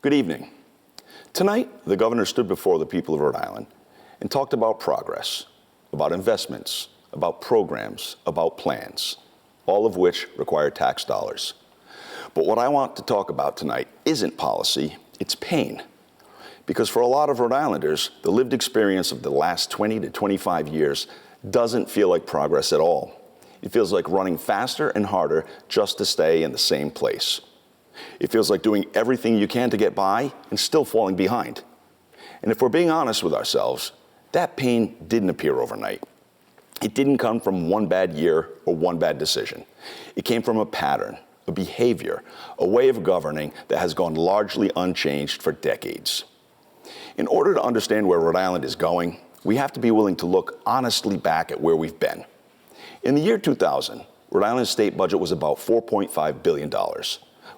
Good evening. Tonight, the governor stood before the people of Rhode Island and talked about progress, about investments, about programs, about plans, all of which require tax dollars. But what I want to talk about tonight isn't policy, it's pain. Because for a lot of Rhode Islanders, the lived experience of the last 20 to 25 years doesn't feel like progress at all. It feels like running faster and harder just to stay in the same place. It feels like doing everything you can to get by and still falling behind. And if we're being honest with ourselves, that pain didn't appear overnight. It didn't come from one bad year or one bad decision. It came from a pattern, a behavior, a way of governing that has gone largely unchanged for decades. In order to understand where Rhode Island is going, we have to be willing to look honestly back at where we've been. In the year 2000, Rhode Island's state budget was about $4.5 billion.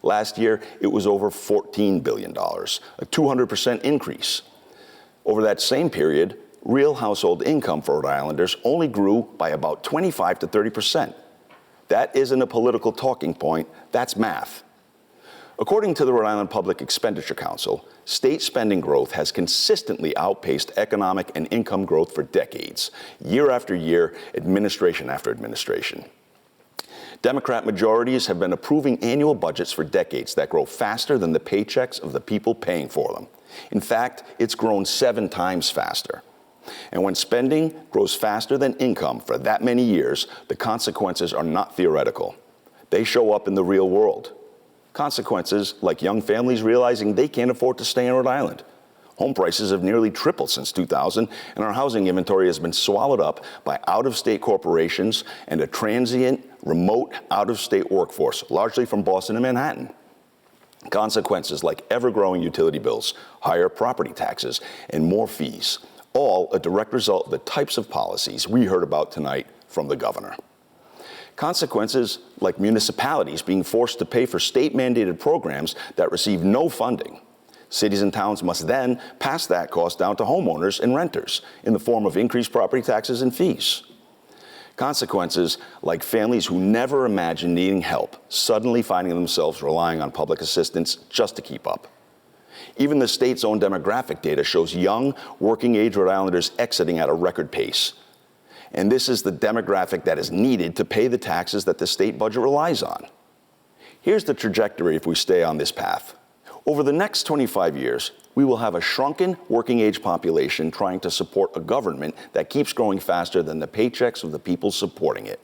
Last year, it was over $14 billion, a 200% increase. Over that same period, real household income for Rhode Islanders only grew by about 25 to 30%. That isn't a political talking point, that's math. According to the Rhode Island Public Expenditure Council, state spending growth has consistently outpaced economic and income growth for decades, year after year, administration after administration. Democrat majorities have been approving annual budgets for decades that grow faster than the paychecks of the people paying for them. In fact, it's grown 7 times faster. And when spending grows faster than income for that many years, the consequences are not theoretical. They show up in the real world. Consequences like young families realizing they can't afford to stay in Rhode Island. Home prices have nearly tripled since 2000, and our housing inventory has been swallowed up by out-of-state corporations and a transient, remote, out-of-state workforce, largely from Boston and Manhattan. Consequences like ever-growing utility bills, higher property taxes, and more fees, all a direct result of the types of policies we heard about tonight from the governor. Consequences like municipalities being forced to pay for state-mandated programs that receive no funding. Cities and towns must then pass that cost down to homeowners and renters in the form of increased property taxes and fees. Consequences like families who never imagined needing help suddenly finding themselves relying on public assistance just to keep up. Even the state's own demographic data shows young, working-age Rhode Islanders exiting at a record pace. And this is the demographic that is needed to pay the taxes that the state budget relies on. Here's the trajectory if we stay on this path. Over the next 25 years, we will have a shrunken working-age population trying to support a government that keeps growing faster than the paychecks of the people supporting it.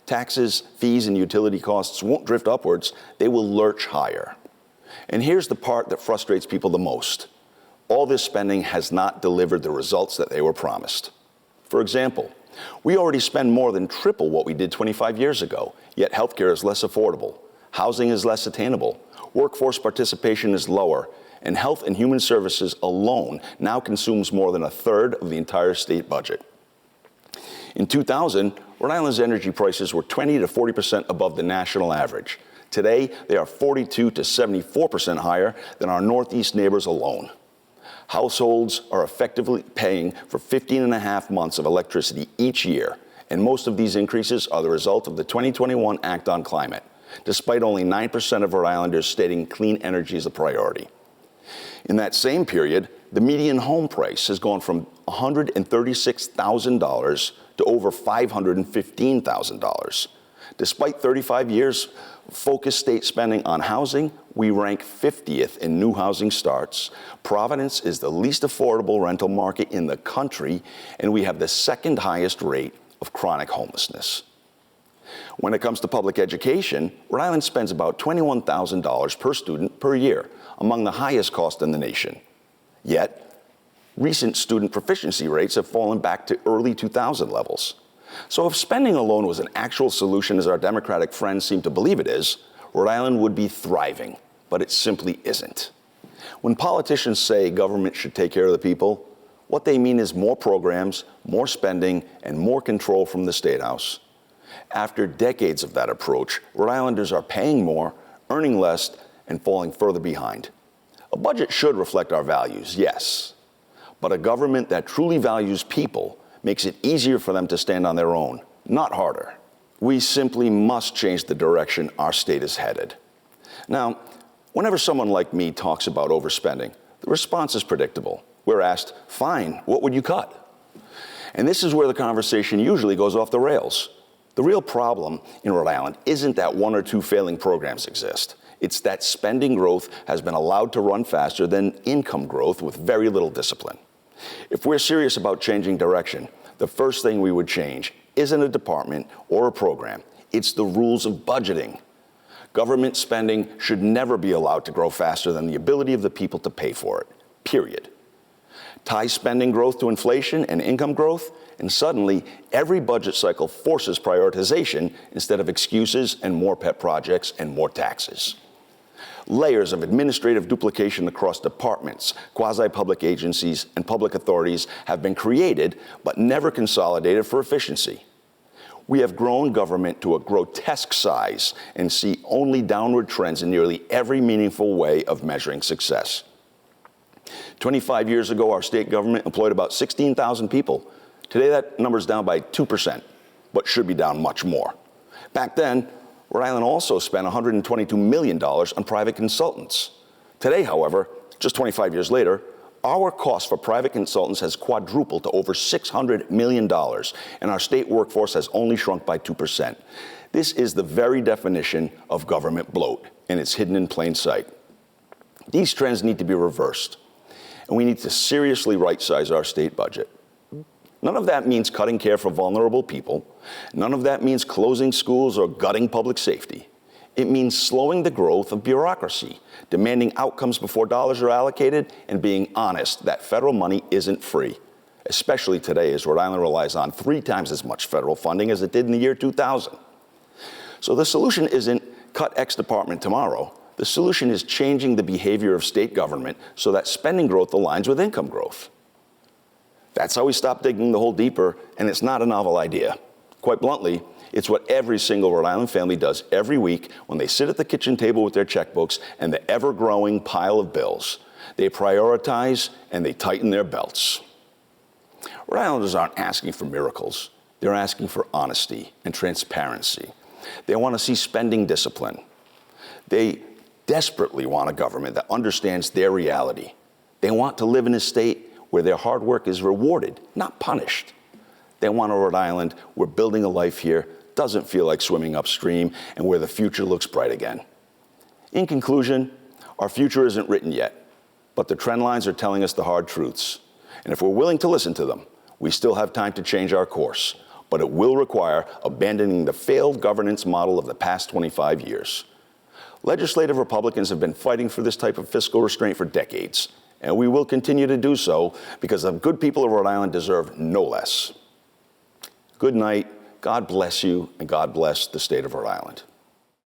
Taxes, fees, and utility costs won't drift upwards, they will lurch higher. And here's the part that frustrates people the most. All this spending has not delivered the results that they were promised. For example, we already spend more than triple what we did 25 years ago, yet healthcare is less affordable, housing is less attainable, workforce participation is lower, and health and human services alone now consumes more than 1/3 of the entire state budget. In 2000, Rhode Island's energy prices were 20 to 40% above the national average. Today, they are 42 to 74% higher than our Northeast neighbors alone. Households are effectively paying for 15 and a half months of electricity each year, and most of these increases are the result of the 2021 Act on Climate, despite only 9% of Rhode Islanders stating clean energy as a priority. In that same period, the median home price has gone from $136,000 to over $515,000. Despite 35 years of focused state spending on housing, we rank 50th in new housing starts. Providence is the least affordable rental market in the country, and we have the second highest rate of chronic homelessness. When it comes to public education, Rhode Island spends about $21,000 per student per year, among the highest cost in the nation. Yet, recent student proficiency rates have fallen back to early 2000 levels. So if spending alone was an actual solution, as our Democratic friends seem to believe it is, Rhode Island would be thriving, but it simply isn't. When politicians say government should take care of the people, what they mean is more programs, more spending, and more control from the State House. After decades of that approach, Rhode Islanders are paying more, earning less, and falling further behind. A budget should reflect our values, yes, but a government that truly values people makes it easier for them to stand on their own, not harder. We simply must change the direction our state is headed. Now, Whenever someone like me talks about overspending, the response is predictable. We're asked, fine, what would you cut? And this is where the conversation usually goes off the rails. The real problem in Rhode Island isn't that one or two failing programs exist. It's that spending growth has been allowed to run faster than income growth with very little discipline. If we're serious about changing direction, the first thing we would change isn't a department or a program. It's the rules of budgeting. Government spending should never be allowed to grow faster than the ability of the people to pay for it, period. Tie spending growth to inflation and income growth, and suddenly every budget cycle forces prioritization instead of excuses and more pet projects and more taxes. Layers of administrative duplication across departments, quasi-public agencies, and public authorities have been created but never consolidated for efficiency. We have grown government to a grotesque size and see only downward trends in nearly every meaningful way of measuring success. 25 years ago, our state government employed about 16,000 people. Today, that number's down by 2%, but should be down much more. Back then, Rhode Island also spent $122 million on private consultants. Today, however, just 25 years later, our cost for private consultants has quadrupled to over $600 million, and our state workforce has only shrunk by 2%. This is the very definition of government bloat, and it's hidden in plain sight. These trends need to be reversed, and we need to seriously right-size our state budget. None of that means cutting care for vulnerable people. None of that means closing schools or gutting public safety. It means slowing the growth of bureaucracy, demanding outcomes before dollars are allocated, and being honest that federal money isn't free, especially today as Rhode Island relies on 3 times as much federal funding as it did in the year 2000. So the solution isn't cut X department tomorrow. The solution is changing the behavior of state government so that spending growth aligns with income growth. That's how we stop digging the hole deeper, and it's not a novel idea. Quite bluntly, it's what every single Rhode Island family does every week when they sit at the kitchen table with their checkbooks and the ever-growing pile of bills. They prioritize and they tighten their belts. Rhode Islanders aren't asking for miracles. They're asking for honesty and transparency. They want to see spending discipline. They desperately want a government that understands their reality. They want to live in a state where their hard work is rewarded, not punished. They want a Rhode Island where building a life here doesn't feel like swimming upstream and where the future looks bright again. In conclusion, our future isn't written yet, but the trend lines are telling us the hard truths. And if we're willing to listen to them, we still have time to change our course, but it will require abandoning the failed governance model of the past 25 years. Legislative Republicans have been fighting for this type of fiscal restraint for decades, and we will continue to do so because the good people of Rhode Island deserve no less. Good night, God bless you, and God bless the state of Rhode Island.